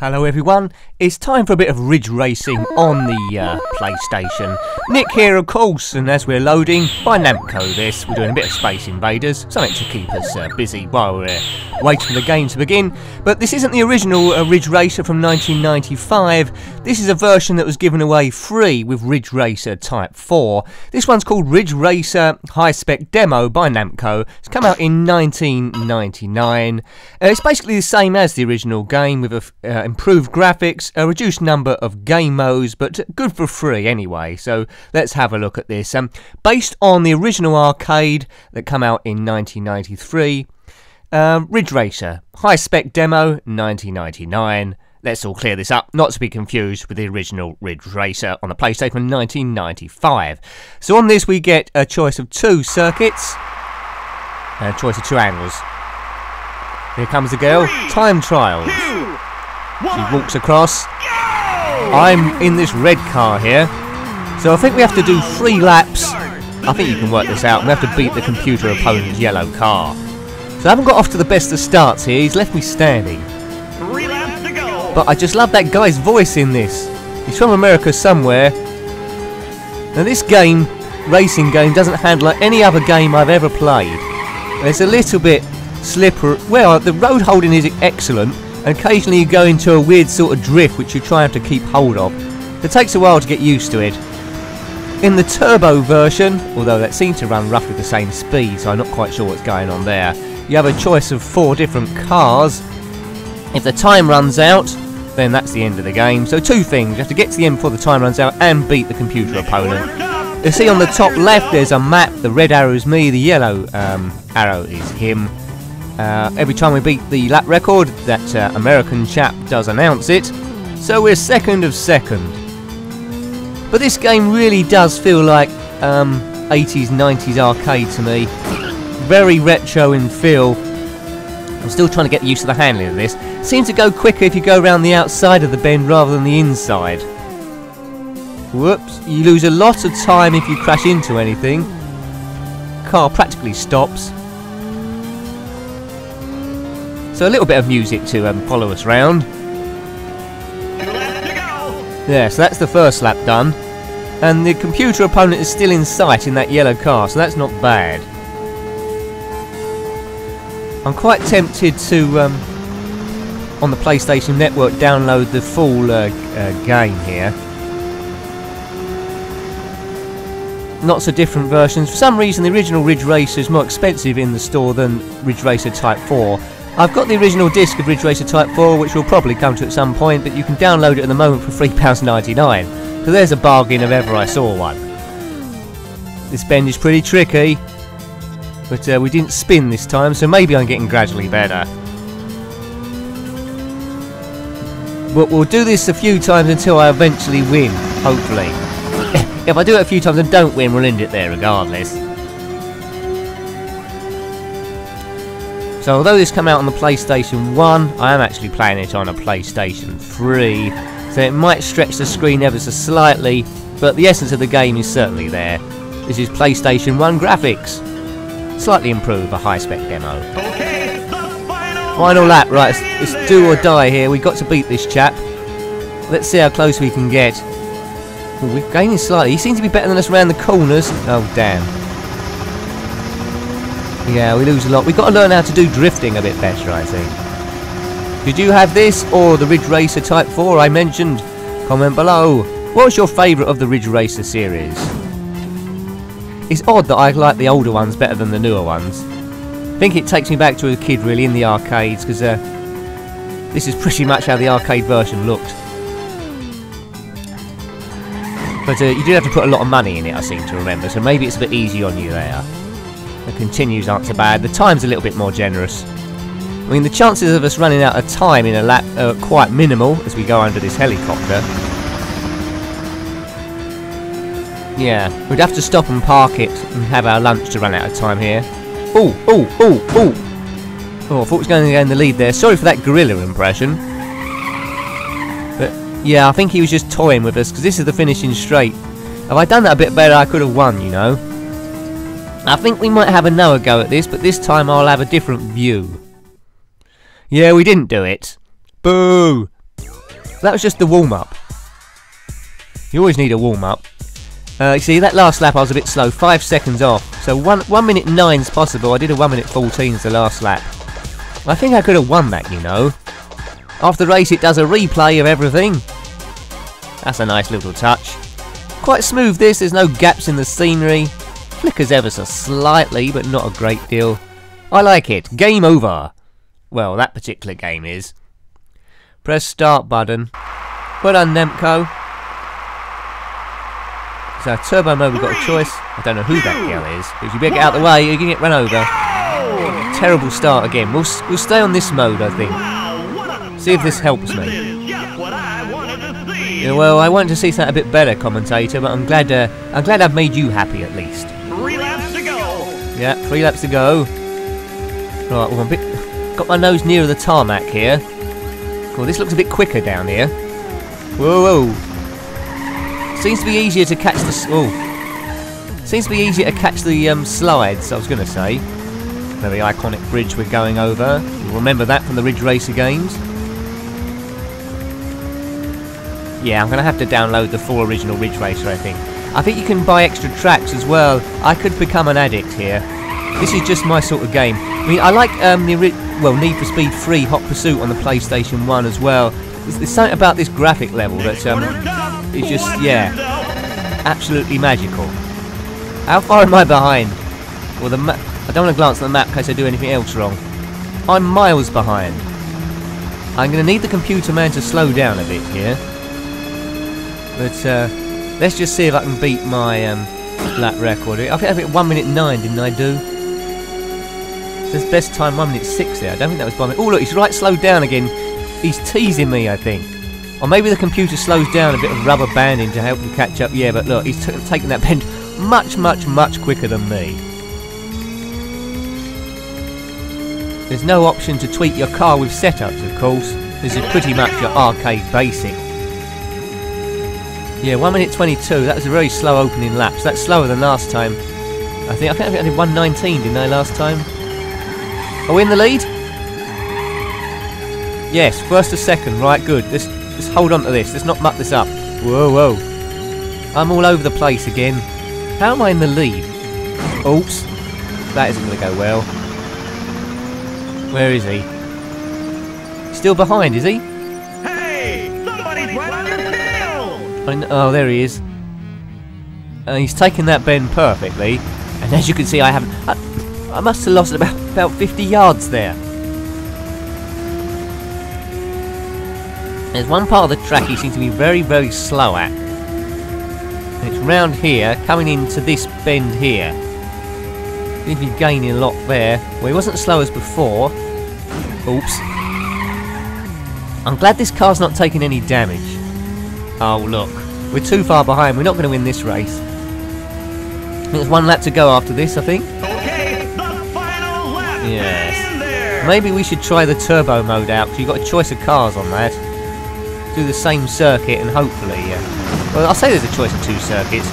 Hello everyone, it's time for a bit of ridge racing on the PlayStation. Nick here of course, and as we're loading, by Namco this, we're doing a bit of Space Invaders, something to keep us busy while we're waiting for the game to begin. But this isn't the original Ridge Racer from 1995, this is a version that was given away free with Ridge Racer Type 4. This one's called Ridge Racer High Spec Demo by Namco. It's come out in 1999. It's basically the same as the original game with improved graphics, a reduced number of game modes, but good for free anyway. So let's have a look at this. Based on the original arcade that came out in 1993, Ridge Racer High Spec Demo 1999. Let's all clear this up, not to be confused with the original Ridge Racer on the PlayStation from 1995. So on this we get a choice of 2 circuits and a choice of 2 angles. Here comes the girl. Time trials. She walks across. I'm in this red car here, so I think we have to do 3 laps. I think you can work this out. We have to beat the computer opponent's yellow car. So I haven't got off to the best of starts here. He's left me standing. 3 laps to go. But I just love that guy's voice in this. He's from America somewhere. Now this game, racing game, doesn't handle like any other game I've ever played. It's a little bit slippery. Well, the road holding is excellent. Occasionally you go into a weird sort of drift which you try and have to keep hold of. It takes a while to get used to it. In the turbo version, although that seems to run roughly the same speed, so I'm not quite sure what's going on there, you have a choice of 4 different cars. If the time runs out, then that's the end of the game. So 2 things, you have to get to the end before the time runs out and beat the computer opponent. You see on the top left there's a map, the red arrow is me, the yellow arrow is him. Every time we beat the lap record, that American chap does announce it, so we're second of second. But this game really does feel like 80s, 90s arcade to me. Very retro in feel. I'm still trying to get used to the handling of this. Seems to go quicker if you go around the outside of the bend rather than the inside. Whoops, you lose a lot of time if you crash into anything. Car practically stops. So a little bit of music to follow us round. Yeah, so that's the first lap done. And the computer opponent is still in sight in that yellow car, so that's not bad. I'm quite tempted to, on the PlayStation Network, download the full game here. Lots of different versions. For some reason the original Ridge Racer is more expensive in the store than Ridge Racer Type 4. I've got the original disc of Ridge Racer Type 4, which we'll probably come to at some point, but you can download it at the moment for £3.99. So there's a bargain if ever I saw one. This bend is pretty tricky, but we didn't spin this time, so maybe I'm getting gradually better. But we'll do this a few times until I eventually win, hopefully. If I do it a few times and don't win, we'll end it there regardless. So although this came out on the PlayStation 1, I am actually playing it on a PlayStation 3, so it might stretch the screen ever so slightly, but the essence of the game is certainly there. This is PlayStation 1 graphics. Slightly improved for high spec demo. Okay, the Final lap, right, it's do or die here. We've got to beat this chap. Let's see how close we can get. Ooh, we're gaining slightly. He seems to be better than us around the corners. Oh damn. Yeah, we lose a lot. We've got to learn how to do drifting a bit better, I think. Did you have this or the Ridge Racer Type 4 I mentioned? Comment below. What's your favourite of the Ridge Racer series? It's odd that I like the older ones better than the newer ones. I think it takes me back to a kid really in the arcades, because this is pretty much how the arcade version looked. But you did have to put a lot of money in it, I seem to remember, so maybe it's a bit easy on you there. The continues aren't so bad. The time's a little bit more generous. I mean, the chances of us running out of time in a lap are quite minimal as we go under this helicopter. Yeah, we'd have to stop and park it and have our lunch to run out of time here. Oh, oh, oh, oh! Oh, I thought I was going to go in the lead there. Sorry for that gorilla impression. But, yeah, I think he was just toying with us, because this is the finishing straight. If I'd done that a bit better, I could have won, you know. I think we might have another go at this, but this time I'll have a different view. Yeah, we didn't do it. Boo! that was just the warm-up. You always need a warm-up. You see, that last lap I was a bit slow, 5 seconds off. So 1 minute 9 is possible. I did a 1 minute 14 as the last lap. I think I could have won that, you know. After the race it does a replay of everything. That's a nice little touch. Quite smooth this, there's no gaps in the scenery. Flickers ever so slightly, but not a great deal. I like it. Game over. Well, that particular game is. Press start button. Well done, Namco. So turbo mode, we've got a choice. I don't know who that girl is, but if you better get out of the way, you can get run over. Terrible start again. We'll stay on this mode, I think. See if this helps me. Yeah, well, I wanted to see something a bit better, commentator, but I'm glad I've made you happy at least. 3 laps to go. Yeah, 3 laps to go. Right, well, got my nose nearer the tarmac here. Cool, this looks a bit quicker down here. Whoa, whoa. Seems to be easier to catch the slides, I was going to say. Very iconic bridge we're going over. You'll remember that from the Ridge Racer games. Yeah, I'm going to have to download the full original Ridge Racer, I think. I think you can buy extra tracks as well. I could become an addict here. This is just my sort of game. I mean, I like Need for Speed 3 Hot Pursuit on the PlayStation 1 as well. There's something about this graphic level that is just, yeah, absolutely magical. How far am I behind? Well, the map. I don't want to glance at the map in case I do anything else wrong. I'm miles behind. I'm going to need the computer man to slow down a bit here. But let's just see if I can beat my lap record. I think I hit 1 minute 9, didn't I do? It says best time 1 minute 6 there. I don't think that was by me. Oh look, he's right slowed down again. He's teasing me, I think. Or maybe the computer slows down a bit of rubber banding to help him catch up. Yeah, but look, he's taking that bend much, much, much quicker than me. There's no option to tweak your car with setups, of course. This is pretty much your arcade basic. Yeah, 1 minute 22. That was a very slow opening lap. So that's slower than last time. I think I did 1:19, didn't I, last time? Are we in the lead? Yes, first to second. Right, good. Let's hold on to this. Let's not muck this up. Whoa, whoa. I'm all over the place again. How am I in the lead? Oops. That isn't going to go well. Where is he? Still behind, is he? Hey! Somebody's right on your tail! Oh, there he is. He's taken that bend perfectly. And as you can see, I must have lost about 50 yards there. There's one part of the track he seems to be very, very slow at. And it's round here, coming into this bend here. Seems to be gaining a lot there. Well, he wasn't as slow as before. Oops. I'm glad this car's not taking any damage. Oh, look. We're too far behind. We're not going to win this race. There's 1 lap to go after this, I think. Okay, the final lap. Yes. Hang in there. Maybe we should try the turbo mode out, because you've got a choice of cars on that. Do the same circuit and hopefully... well, I'll say there's a choice of 2 circuits.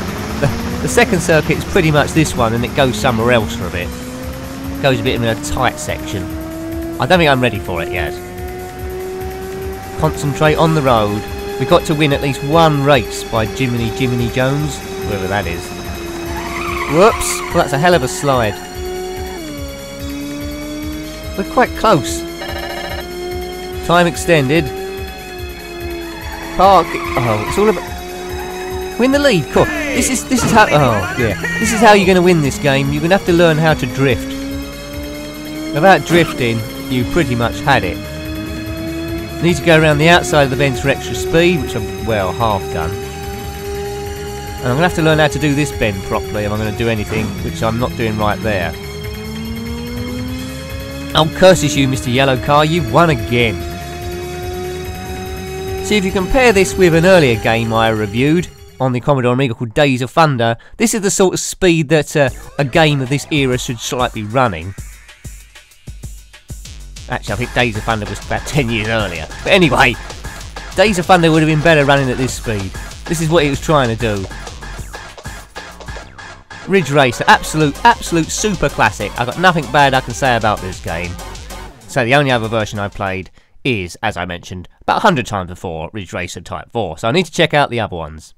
The second circuit is pretty much this one, and it goes somewhere else for a bit. It goes a bit in a tight section. I don't think I'm ready for it yet. Concentrate on the road. We've got to win at least 1 race by Jiminy Jones, whoever that is. Whoops! Well, that's a hell of a slide. We're quite close. Time extended. Park. Oh, it's all about. We're in the lead. Cool. This is how. Oh, yeah. This is how you're going to win this game. You're going to have to learn how to drift. Without drifting, you pretty much had it. You need to go around the outside of the bends for extra speed, which I'm, well, half done. And I'm going to have to learn how to do this bend properly if I'm going to do anything, which I'm not doing right there. Oh, curses you, Mr. Yellow Car, you've won again. See, if you compare this with an earlier game I reviewed on the Commodore Amiga called Days of Thunder, this is the sort of speed that a game of this era should slightly be running. Actually, I think Days of Thunder was about 10 years earlier. But anyway, Days of Thunder would have been better running at this speed. This is what it was trying to do. Ridge Racer, absolute super classic. I've got nothing bad I can say about this game. So the only other version I played is, as I mentioned, about 100 times before Ridge Racer Type 4, so I need to check out the other ones.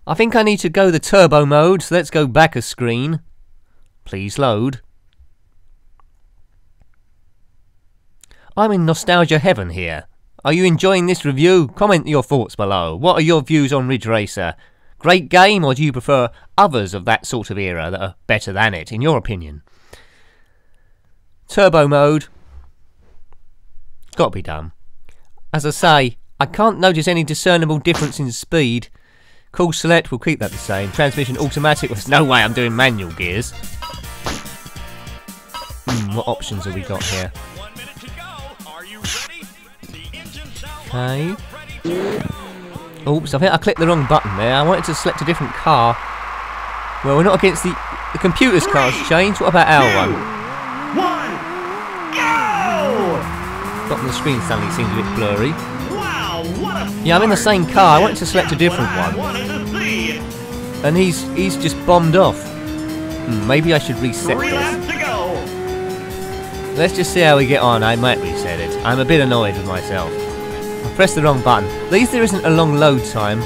I think I need to go the turbo mode, so let's go back a screen. Please load. I'm in nostalgia heaven here. Are you enjoying this review? Comment your thoughts below. What are your views on Ridge Racer? Great game, or do you prefer others of that sort of era that are better than it, in your opinion? Turbo mode. Got to be done. As I say, I can't notice any discernible difference in speed. Course select, we'll keep that the same. Transmission automatic, there's no way I'm doing manual gears. What options have we got here? Okay. Oops, I think I clicked the wrong button there. I wanted to select a different car. Well, we're not against the computer's car's changed. What about our one? Bottom of the screen suddenly seems a bit blurry. Yeah, I'm in the same car. I wanted to select a different one. And he's just bombed off. Maybe I should reset this. Let's just see how we get on. I might reset it. I'm a bit annoyed with myself. I pressed the wrong button. At least there isn't a long load time.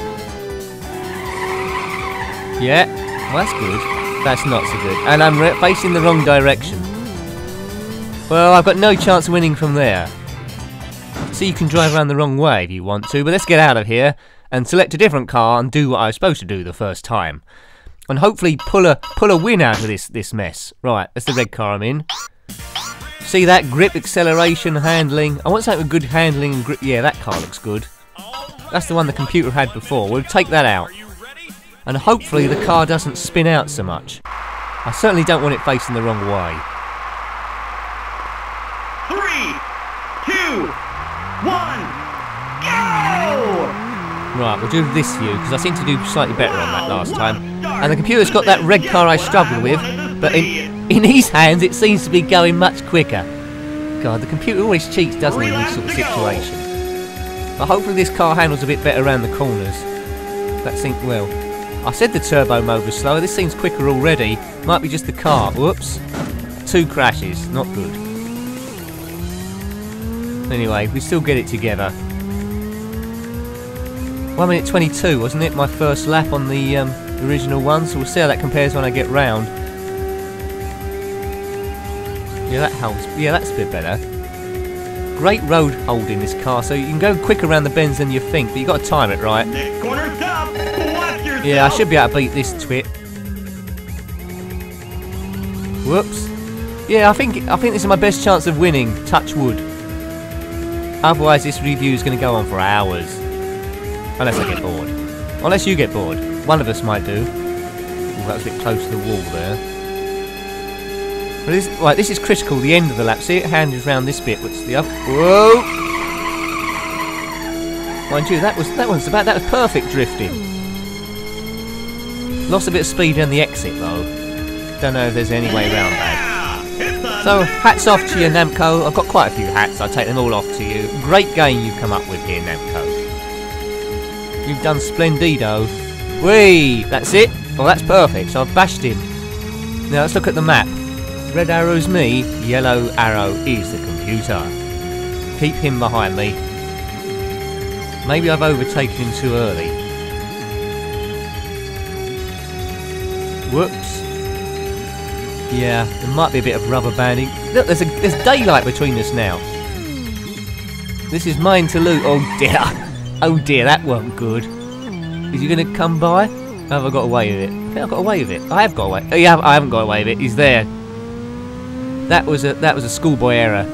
Yeah, well, that's good. That's not so good. And I'm facing the wrong direction. Well, I've got no chance of winning from there. So you can drive around the wrong way if you want to, but let's get out of here and select a different car and do what I was supposed to do the first time. And hopefully pull a win out of this mess. Right, that's the red car I'm in. See that? Grip, acceleration, handling. I want something with good handling and grip. Yeah, that car looks good. That's the one the computer had before. We'll take that out. And hopefully the car doesn't spin out so much. I certainly don't want it facing the wrong way. 3, 2, 1, go! Right, we'll do this view, because I seem to do slightly better on that last time. And the computer's got that red car I struggled with, but in his hands it seems to be going much quicker. God, the computer always cheats, doesn't he, in this sort of situation. But hopefully this car handles a bit better around the corners. That seemed, well, I said the turbo mode was slower, this seems quicker already. Might be just the car. Whoops. 2 crashes, not good. Anyway, we still get it together. 1 minute 22, wasn't it? My first lap on the original one, so we'll see how that compares when I get round. Yeah, that helps. Yeah, that's a bit better. Great road hold in this car, so you can go quicker around the bends than you think, but you've got to time it right. Yeah, I should be able to beat this twit. Whoops. Yeah, I think this is my best chance of winning. Touchwood. Otherwise, this review is going to go on for hours. Unless I get bored. Unless you get bored. One of us might do. Ooh, that was a bit close to the wall there. But right, this is critical, the end of the lap. See, it hands round this bit. What's the other? Whoa! Mind you, that was perfect drifting. Lost a bit of speed on the exit though. Don't know if there's any way around that. So, hats off to you, Namco. I've got quite a few hats. I'll take them all off to you. Great game you've come up with here, Namco. You've done splendido. Whee! That's it? Well, that's perfect. So I've bashed him. Now let's look at the map. Red arrow's me, yellow arrow is the computer. Keep him behind me. Maybe I've overtaken him too early. Whoops. Yeah, there might be a bit of rubber banding. Look, there's daylight between us now. This is mine to loot. Oh dear. Oh dear, that wasn't good. Is he going to come by? Have I got away with it? I think I got away with it. I have got away. Oh, yeah, I haven't got away with it. He's there. That was a schoolboy error.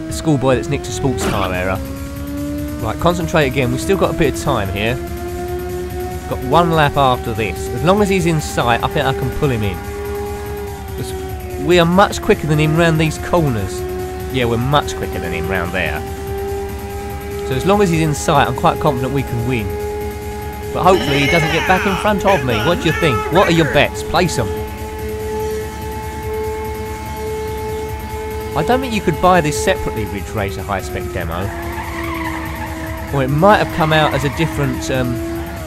A schoolboy that's nicked a sports car error. Right, concentrate again. We've still got a bit of time here. Got 1 lap after this. As long as he's in sight, I think I can pull him in. We are much quicker than him round these corners. Yeah, we're much quicker than him round there. So as long as he's in sight, I'm quite confident we can win. But hopefully he doesn't get back in front of me. What do you think? What are your bets? Place them. I don't think you could buy this separately, Ridge Racer High Spec Demo. Or it might have come out as a different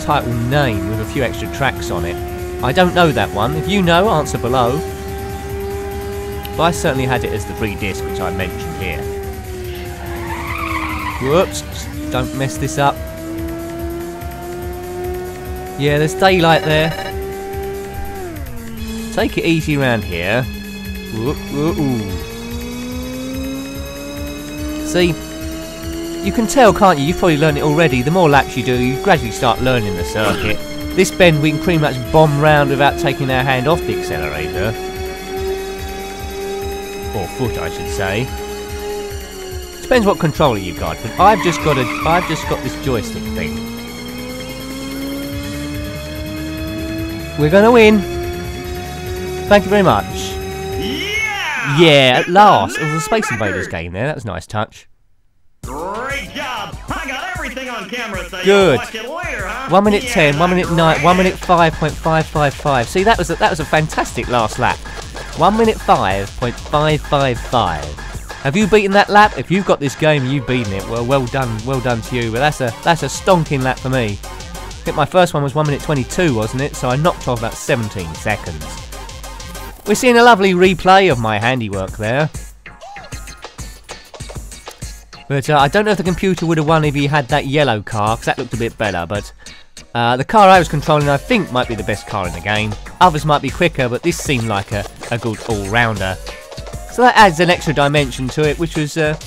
title name with a few extra tracks on it. I don't know that one. If you know, answer below. but I certainly had it as the free disc, which I mentioned here. Whoops, don't mess this up. Yeah, there's daylight there. Take it easy around here. Whoop, whoop, ooh. See, you can tell, can't you? You've probably learned it already. The more laps you do, you gradually start learning the circuit. This bend we can pretty much bomb round without taking our hand off the accelerator. Or foot, I should say. Depends what controller you've got, but I've just got this joystick thing. We're gonna win. Thank you very much. Yeah! Yeah, at last. It was a Space Invaders game there. That was a nice touch. Great job! I got everything on camera, so Good. you'll watch it later, huh? 1 minute 10, Yeah, 1 minute 9, great. 1 minute 5.555. See, that was a fantastic last lap. 1 minute 5.555. Have you beaten that lap? If you've got this game and you've beaten it, well done to you. But that's a stonking lap for me. I think my first one was 1 minute 22, wasn't it? So I knocked off about 17 seconds. We're seeing a lovely replay of my handiwork there. But I don't know if the computer would have won if he had that yellow car, because that looked a bit better. But the car I was controlling, I think, might be the best car in the game. Others might be quicker, but this seemed like a good all-rounder. So that adds an extra dimension to it, which was a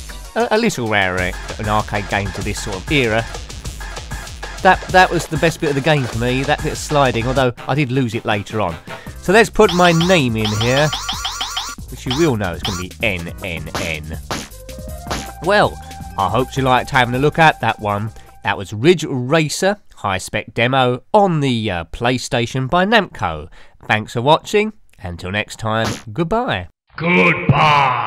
little rarer, an arcade game to this sort of era. That was the best bit of the game for me, that bit of sliding, although I did lose it later on. So let's put my name in here, which you will know is going to be NNN. Well, I hope you liked having a look at that one. That was Ridge Racer High Spec Demo on the PlayStation by Namco. Thanks for watching. Until next time, goodbye. Goodbye!